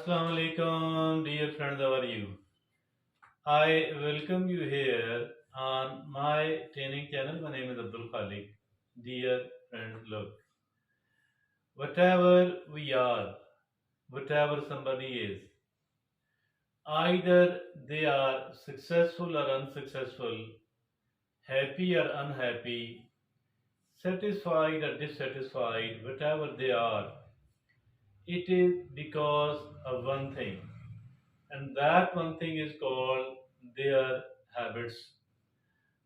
Assalamu alaikum, dear friends. How are you? I welcome you here on my training channel. My name is Abdul Khalik. Dear friends, look, whatever we are, whatever somebody is, either they are successful or unsuccessful, happy or unhappy, satisfied or dissatisfied, whatever they are, it is because of one thing, and that one thing is called their habits.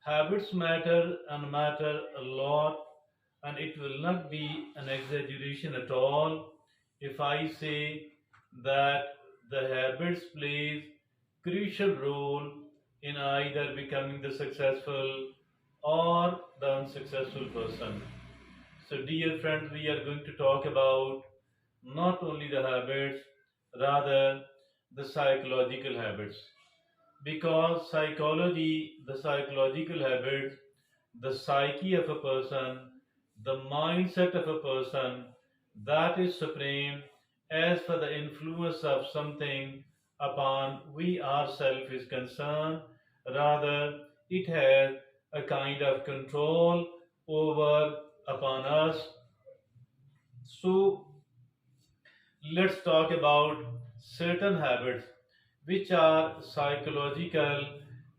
Habits matter and matter a lot, and it will not be an exaggeration at all if I say that the habits plays crucial role in either becoming the successful or the unsuccessful person. So, dear friends, we are going to talk about not only the habits, rather the psychological habits, because the psychological habits, the psyche of a person, the mindset of a person, that is supreme as for the influence of something upon we ourselves is concerned. Rather, it has a kind of control over upon us. So, let's talk about certain habits which are psychological,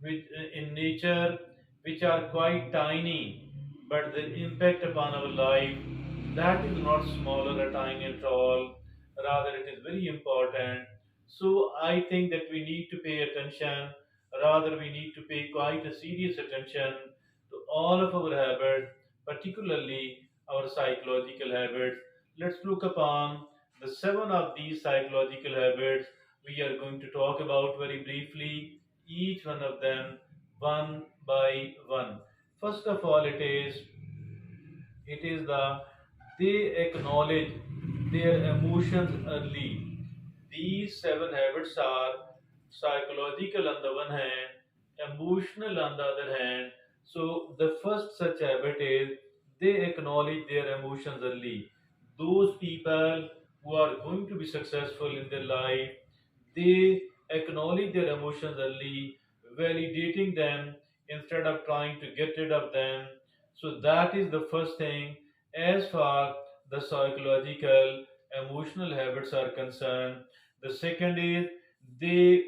which in nature, which are quite tiny, but the impact upon our life, that is not small or tiny at all. Rather, it is very important. So I think that we need to pay attention. Rather, we need to pay quite a serious attention to all of our habits, particularly our psychological habits. Let's look upon the seven of these psychological habits we are going to talk about very briefly, each one of them one by one. First of all, it is they acknowledge their emotions early. These seven habits are psychological on the one hand, emotional on the other hand. So the first such habit is they acknowledge their emotions early. Those people who are going to be successful in their life, they acknowledge their emotions early, validating them instead of trying to get rid of them. So that is the first thing as far the psychological emotional habits are concerned. The second is they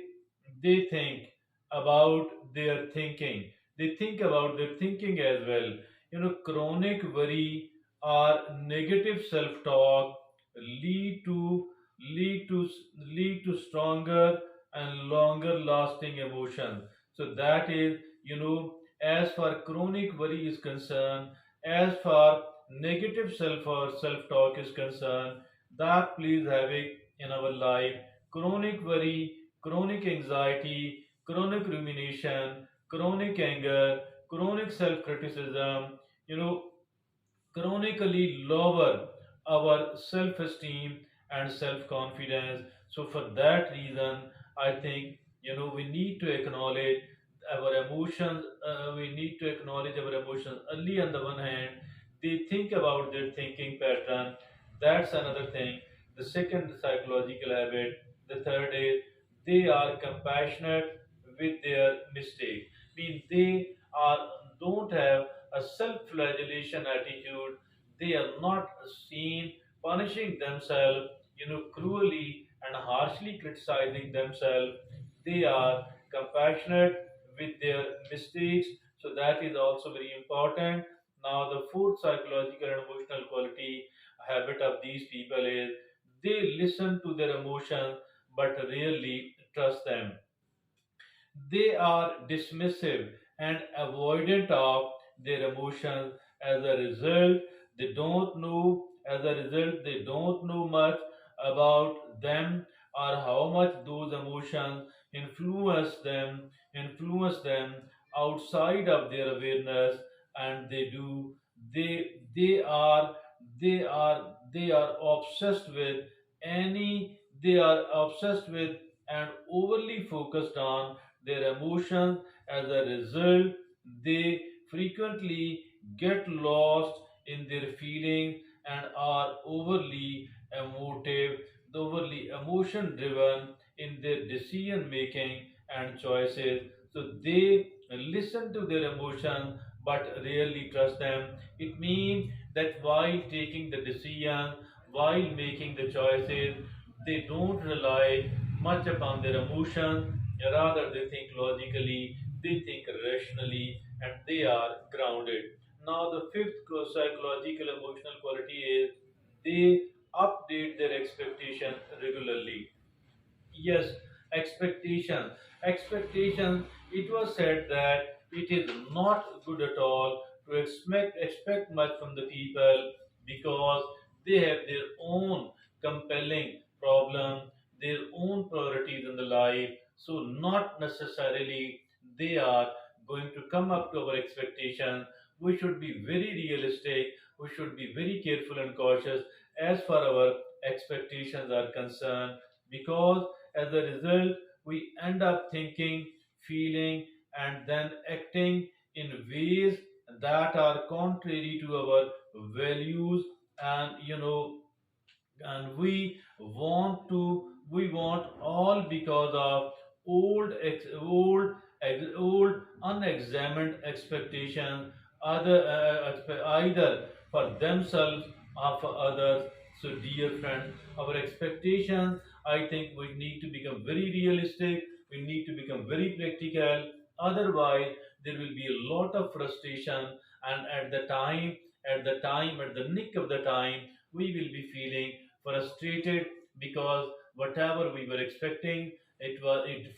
they think about their thinking. They think about their thinking as well. Chronic worry or negative self-talk lead to lead to lead to stronger and longer lasting emotions. So that is, as far chronic worry is concerned, as far negative self or self-talk is concerned, that plays havoc in our life. Chronic worry, chronic anxiety, chronic rumination, chronic anger, chronic self-criticism, you know, chronically lower our self esteem and self confidence. So, for that reason, I think we need to acknowledge our emotions. We need to acknowledge our emotions early on the one hand. They think about their thinking pattern. That's another thing. The second psychological habit. The third is they are compassionate with their mistakes. Mean they are don't have a self-flagellation attitude. They are not seen punishing themselves, cruelly and harshly criticizing themselves. They are compassionate with their mistakes. So that is also very important. Now, the fourth psychological and emotional quality habit of these people is they listen to their emotions but rarely trust them. They are dismissive and avoidant of their emotions. As a result, they don't know much about them or how much those emotions influence them outside of their awareness, and they are obsessed with and overly focused on their emotions. As a result, they frequently get lost in their feelings and are overly emotive. overly emotion driven in their decision making and choices. So they listen to their emotions but rarely trust them. It means that while taking the decision, while making the choices, they don't rely much upon their emotions. Rather, they think logically, they think rationally, and they are grounded. Now, the fifth psychological emotional quality is they update their expectation regularly. Yes, expectations. Expectations. It was said that it is not good at all to expect much from the people because they have their own compelling problem, their own priorities in the life. So not necessarily they are going to come up to our expectations. We should be very realistic. We should be very careful and cautious as far our expectations are concerned because as a result, we end up thinking, feeling, and then acting in ways that are contrary to our values and and we want all because of old unexamined expectations either for themselves or for others. So dear friends, our expectations, I think we need to become very realistic, we need to become very practical. Otherwise there will be a lot of frustration, and at the nick of the time, we will be feeling frustrated because whatever we were expecting, it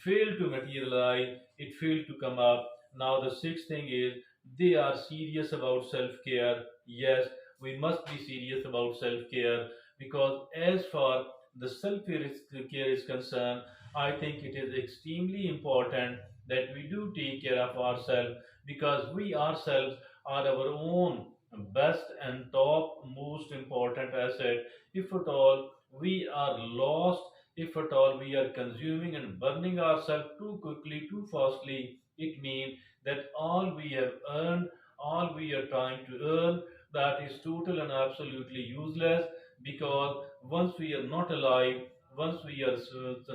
failed to materialize, it failed to come up. Now the sixth thing is they are serious about self-care. Yes, we must be serious about self-care because as far the self-care is concerned, I think it is extremely important that we do take care of ourselves because we ourselves are our own best and top most important asset. If at all we are lost, if at all we are consuming and burning ourselves too quickly, too fastly, it means that all we have earned, all we are trying to earn, that is total and absolutely useless because once we are not alive, once we are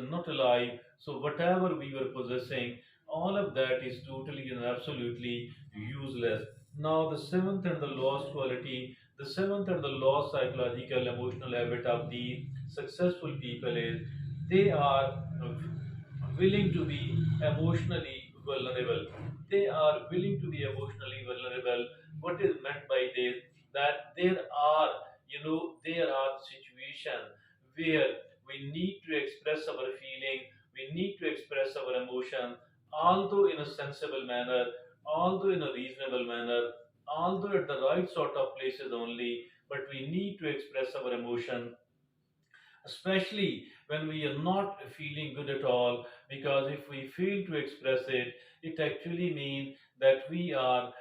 not alive, so whatever we were possessing, all of that is totally and absolutely useless. Now, the seventh and the lost quality, the seventh and the lost psychological emotional habit of the successful people is they are willing to be emotionally vulnerable. They are willing to be emotionally vulnerable. What is meant by this? That there are situations where we need to express our feeling, we need to express our emotion, although in a sensible manner, although in a reasonable manner, although at the right sort of places only, but we need to express our emotion especially when we are not feeling good at all, because if we fail to express it, it actually means that we are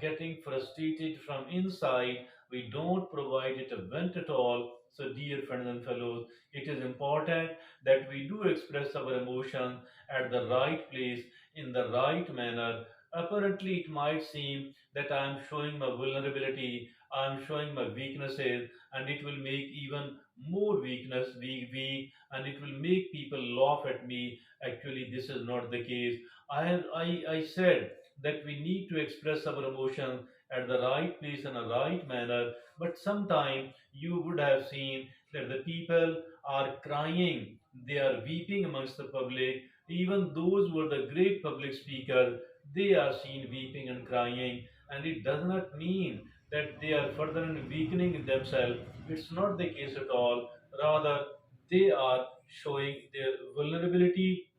getting frustrated from inside. We don't provide it a vent at all. So dear friends and fellows, it is important that we do express our emotions at the right place, in the right manner. Apparently it might seem that I am showing my vulnerability, I am showing my weaknesses, and it will make even more weak, and it will make people laugh at me. Actually, this is not the case. I said that we need to express our emotions at the right place in a right manner, but sometimes you would have seen that the people are crying, they are weeping amongst the public. Even those who are the great public speakers, they are seen weeping and crying, and it does not mean that they are further weakening themselves. It's not the case at all. Rather, they are showing their vulnerability,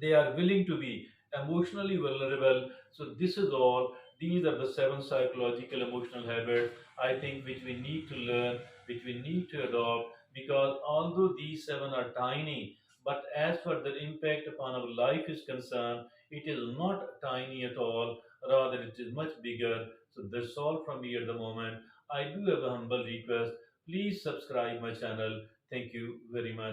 they are willing to be emotionally vulnerable. So this is all. These are the seven psychological emotional habits, I think, which we need to learn, which we need to adopt, because although these seven are tiny, but as far their impact upon our life is concerned, it is not tiny at all. Rather, it is much bigger. So that's all from me at the moment. I do have a humble request. Please subscribe my channel. Thank you very much.